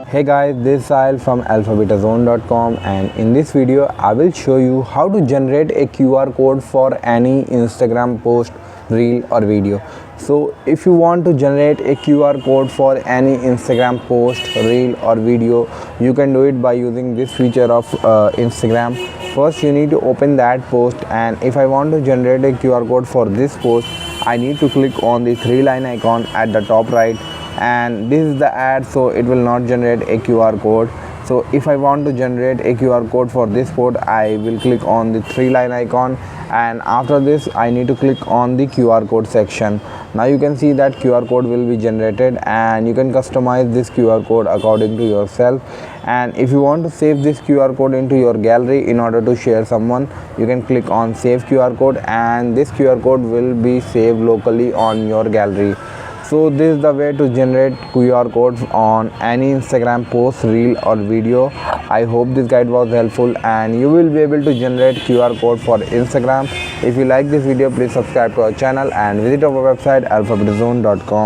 Hey guys, this is Sahil from alphabetazone.com, and in this video I will show you how to generate a QR code for any Instagram post, reel or video. So if you want to generate a QR code for any Instagram post, reel or video, you can do it by using this feature of Instagram. First you need to open that post, and if I want to generate a QR code for this post, I need to click on the three-line icon at the top right, and this is the ad, so it will not generate a QR code. So if I want to generate a QR code for this post, I will click on the three-line icon, and after this I need to click on the QR code section. Now you can see that QR code will be generated, and you can customize this QR code according to yourself. And if you want to save this QR code into your gallery in order to share someone, you can click on save QR code, and this QR code will be saved locally on your gallery. So this is the way to generate QR codes on any Instagram post, reel or video. I hope this guide was helpful and you will be able to generate QR code for Instagram. If you like this video, please subscribe to our channel and visit our website alphabetazone.com.